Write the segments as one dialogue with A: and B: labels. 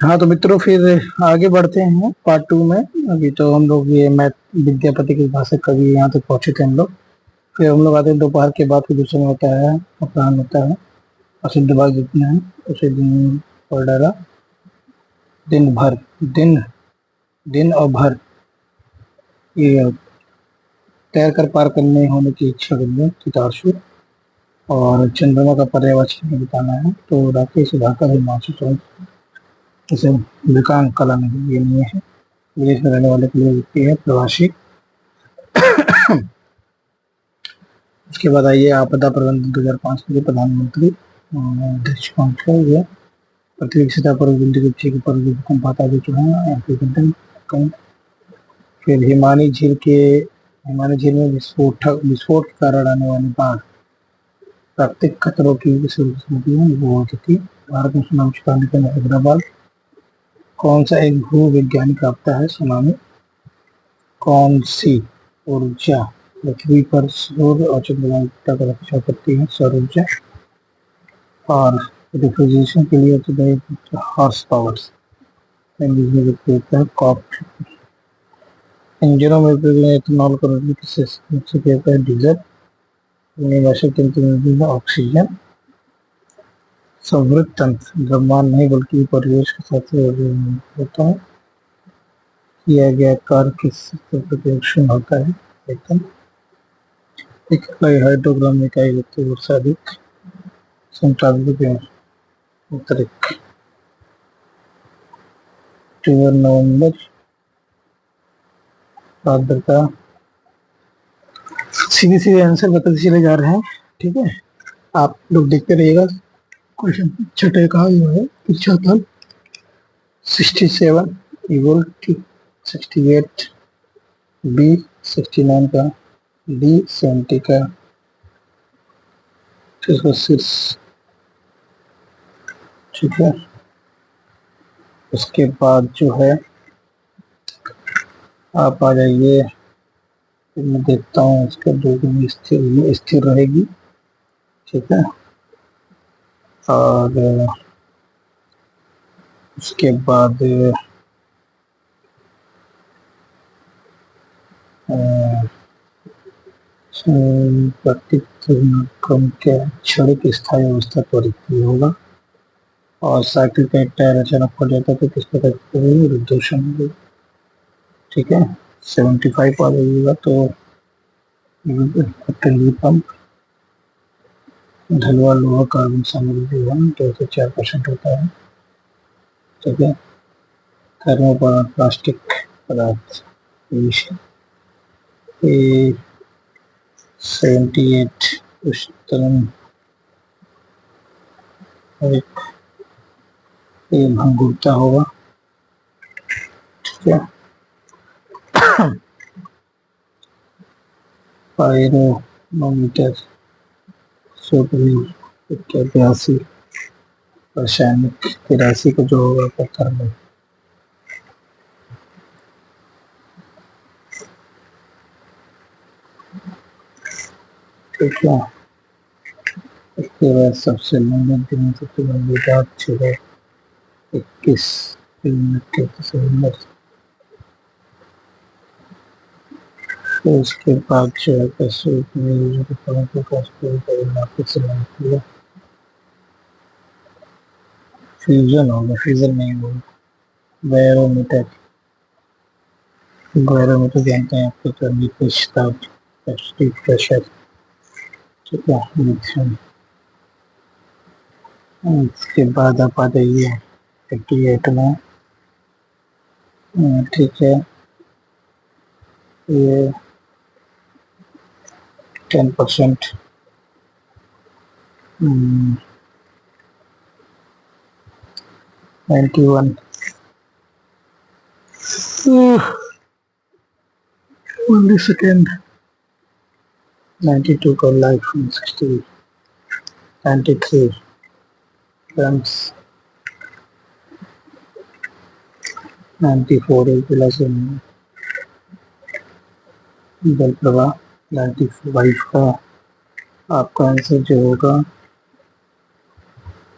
A: हाँ तो मित्रों, फिर आगे बढ़ते हैं पार्ट टू में। अभी तो हम लोग ये मैथ विद्यापति की भाषा कवि यहाँ तक पहुंचे थे हम लोग। फिर हम लोग आते हैं दोपहर के बाद, फिर दूसरे में होता है अपराह्न होता है। असिद्ध भाग जितने हैं उसे दिन पढ़ डाला। दिन भर, दिन दिन और भर, ये तैर कर पार करने होने की इच्छा करिए चितारशु। और चंद्रमा का पर्यवेक्षण बताना है तो राकेश सुधाकर हिमांशु चौधरी। इसे विकांग कला नहीं, ये नहीं है। विदेश में रहने वाले के लिए व्यक्ति है प्रवासी। उसके बाद आइए आपदा प्रबंधन 2005 के लिए प्रधानमंत्री अध्यक्ष कौन थे ये। पृथ्वी की सतह पर बिंदु के पीछे पर भूकंप आता है जो है। फिर हिमानी झील में विस्फोट के कारण आने वाली बाढ़ प्राकृतिक खतरों की नदी है वो होती थी। भारत में सुनामी चुकाने के लिए हैदराबाद। कौन सा एक भू वैज्ञानिक आपदा है सुनामी। कौन सी ऊर्जा पृथ्वी पर सूर्य और चंद्रमा का रक्षा करती है, सौर ऊर्जा। और रेफ्रिजरेशन के लिए हॉर्स पावर कॉप। इंजनों में इथेनॉल का किससे कहता है, डीजल। Universal oxygen. संवृत तंत्र द्रव्यमान नहीं बल्कि परिवेश के साथ होता है। किया गया कार्य किस प्रतिक्रियाशील होता है, एकदम। एक हाइड्रोग्राम में इकाई होती है वर्षा अधिक संचालित अंतरिक्ष। अक्टूबर नवंबर आर्द्रता। सीधे सीधे आंसर बताते चले जा रहे हैं, ठीक है। आप लोग देखते रहिएगा। क्वेश्चन छठे का जो है तिरछा तल 67 इक्वल टू 68 बी 69 का डी 70 का शीर्ष, ठीक है। उसके बाद जो है आप आ जाइए। मैं देखता हूँ इसका दो स्थिर रहेगी, ठीक है। और उसके बाद प्रतिक्रम के क्षणिक स्थायी अवस्था त्वरित होगा। और साइकिल का एक टायर अचानक फट जाता है तो किस प्रकार की रिडक्शन होगी, ठीक है। 75 आ जाइएगा तो पंप ढलवा लोहा कार्बन सामग्री जो है तो 4% होता है, ठीक है। थर्मोपावर प्लास्टिक पदार्थ 78 उष्णतरल एक भंगुरता होगा, ठीक है। पायरोनोमीटर 182 रासायनिक 83 का जो होगा पत्थर में, ठीक है। इसके बाद सबसे लंबे दिन सबसे लंबी रात 6:21 किलोमीटर। फिर उसके बाद जो है फ्यूजन होगा, फ्यूजन नहीं होगा। बैरोमीटर, बैरोमीटर जानते हैं आपको, तो प्रेशर, ठीक है। इसके बाद आप आ जाइए 58 में, ठीक है। ये 10% 91 only second 92 का लाइफ 60 93 grams 94 जल प्रवाह 95 का आपका आंसर जो होगा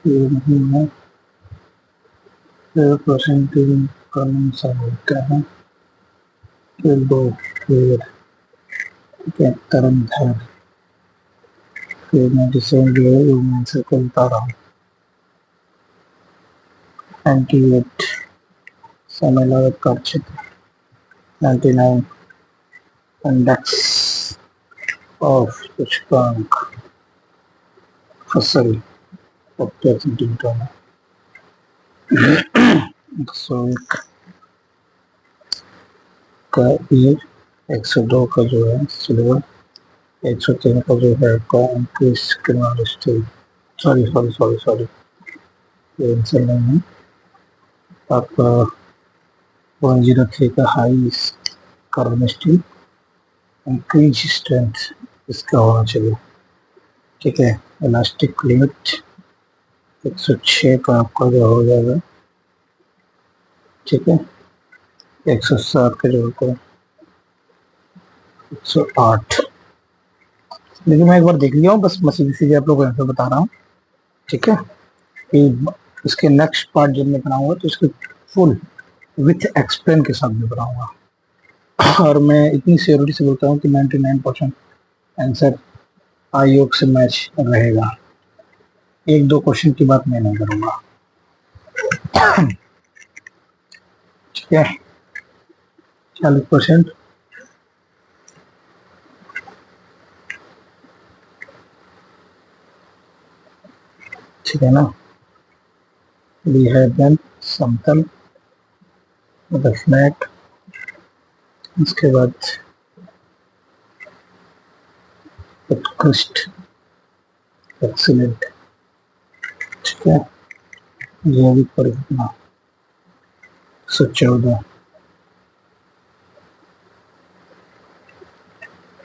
A: ये नहीं है। परसेंटेज कानून सा होता है कि दो फिर ठीक है तरंगधार फिर मैं जिसे जो है वो मैं से बता रहा हूँ 98 समय लागत का क्षेत्र 99 इंडेक्स ऑफ सूचकांक फसल 50 सेंटीमीटर में 101 का ये 102 का जो है सिल्वर 103 का जो है का increase criminal stage sorry sorry sorry sorry ये आंसर नहीं है आपका 103 का high carbon steel increase strength इसका होना चाहिए ठीक है इलास्टिक लिमिट 106 का आपका जो हो जाएगा ठीक है 107 का जो होता है 108 लेकिन मैं एक बार देख लिया हूँ बस मैं सीधे सीधे आप लोगों को आंसर बता रहा हूँ ठीक है कि इसके नेक्स्ट पार्ट जब मैं बनाऊंगा तो इसके फुल विथ एक्सप्लेन के साथ में बनाऊंगा और मैं इतनी श्योरिटी से बोलता हूँ कि 99% आंसर आयोग से मैच रहेगा एक दो क्वेश्चन की बात मैं नहीं करूंगा ठीक है 40% ठीक है ना वी हैव देन समतल मतलब फ्लैट उसके बाद उत्कृष्ट एक्सीलेंट ठीक है जैविक परिघटना 114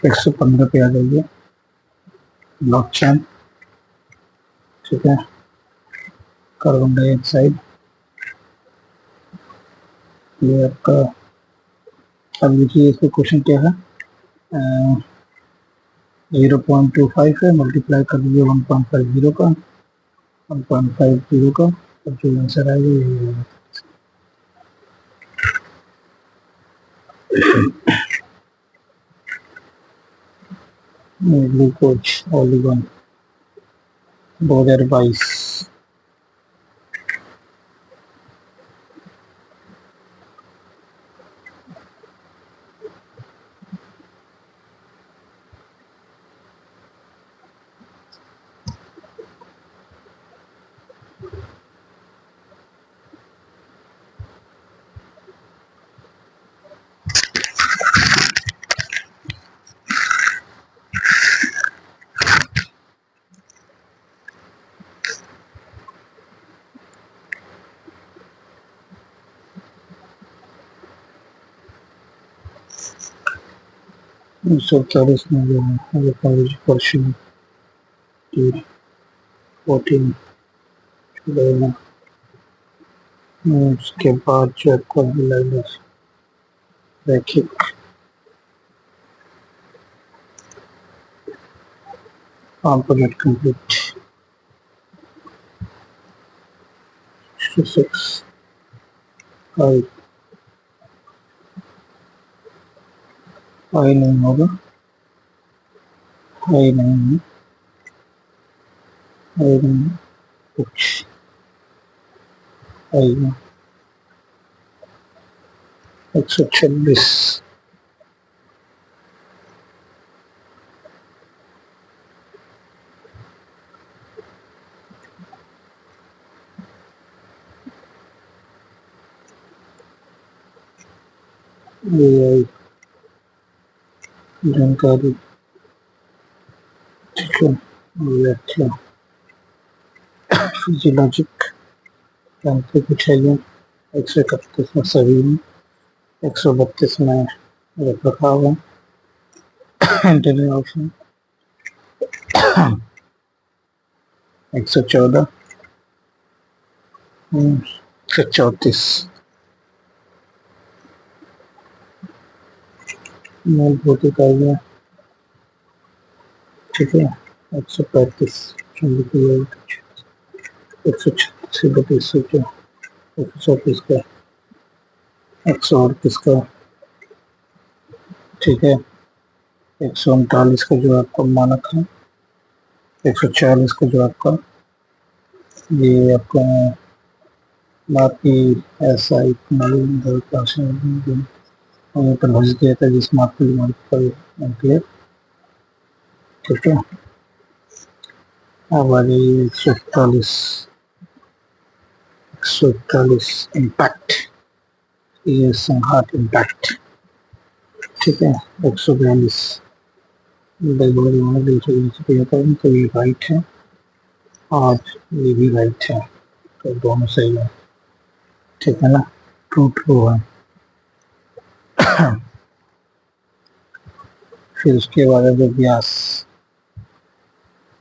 A: 115 पे आ जाइए ब्लॉकचेन ठीक है कार्बन डाइऑक्साइड ये आपका अब देखिए इसका क्वेश्चन क्या है 0.25 है मल्टीप्लाई कर दीजिए 1.50 का 1.50 का और जो आंसर आएगा ये ग्लूकोज ओलिगन 2022 140 में जो है कॉलेज पर्सन 14 उसके बाद जो आपका रैखिक component complete 66 आई आई नहीं होगा आई नहीं आई नहीं कुछ आई नहीं 126 AI जानकारी ठीक है व्याख्या फिजियोलॉजिक यांत्रिक विषयों 131 में सभी में 132 में रख रखाव है इंटरनल ऑप्शन 114 134 मूलभूत इकाइयाँ ठीक है 135 136 32 134 का, 138 का, ठीक है, 139 का जो आपका मानक है, 140 का जो आपका ये आपका बाकी ऐसा एक पर भेज दिया था जिसमें आपको क्लियर, ठीक है। अब आ जाइए 141 इम्पैक्ट, ये संघात इम्पैक्ट, ठीक है। 142 तो ये राइट है और ये भी राइट है, तो दोनों सही है, ठीक है ना, ट्रू ट्रू है। फिर उसके बाद है जो व्यास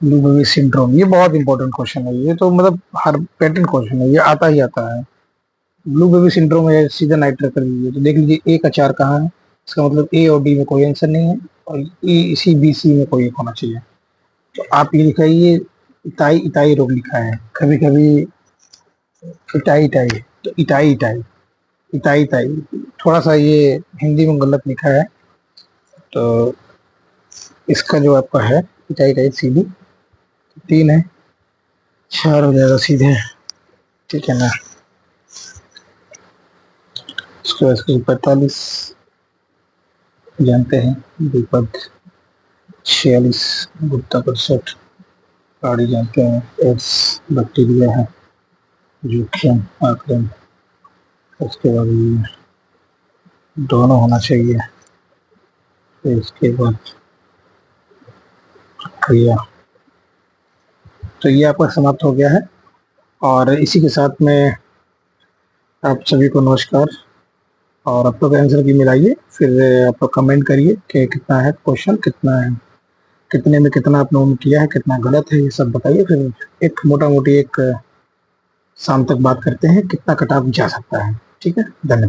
A: ब्लू बेबी सिंड्रोम, ये बहुत इंपॉर्टेंट क्वेश्चन है, ये तो मतलब हर पैटर्न क्वेश्चन है, ये आता ही आता है। ब्लू बेबी सिंड्रोम है, सीधा नाइट्रेट कर लीजिए तो देख लीजिए ए का 4 कहाँ है, इसका मतलब ए और डी में कोई आंसर नहीं है और ई इसी बी सी में कोई एक होना चाहिए। तो आप ये लिखाइए इताई इताई रोग लिखा है, कभी कभी इटाई इटाई, तो इटाई इटाई इताई इताई, थोड़ा सा ये हिंदी में गलत लिखा है, तो इसका जो आपका है इटाई इटाई सीधी 3 है, 4 हो जाएगा सीधे, ठीक है ना। उसके बाद 45 जानते हैं, द्विपद 46 गुप्ता परसठ गाड़ी जानते हैं, एड्स बैक्टीरिया है, जोखिम आक्रमण, उसके बाद ये दोनों होना चाहिए, फिर इसके बाद प्रक्रिया, तो ये आपका समाप्त हो गया है। और इसी के साथ में आप सभी को नमस्कार, और आप लोग आंसर की मिलाइए, फिर आप लोग कमेंट करिए कि कितना है क्वेश्चन, कितना है, कितने में कितना आप लोगों ने किया है, कितना गलत है, ये सब बताइए, फिर एक मोटा मोटी एक शाम तक बात करते हैं कितना कट ऑफ जा सकता है, ठीक है। धन्यवाद।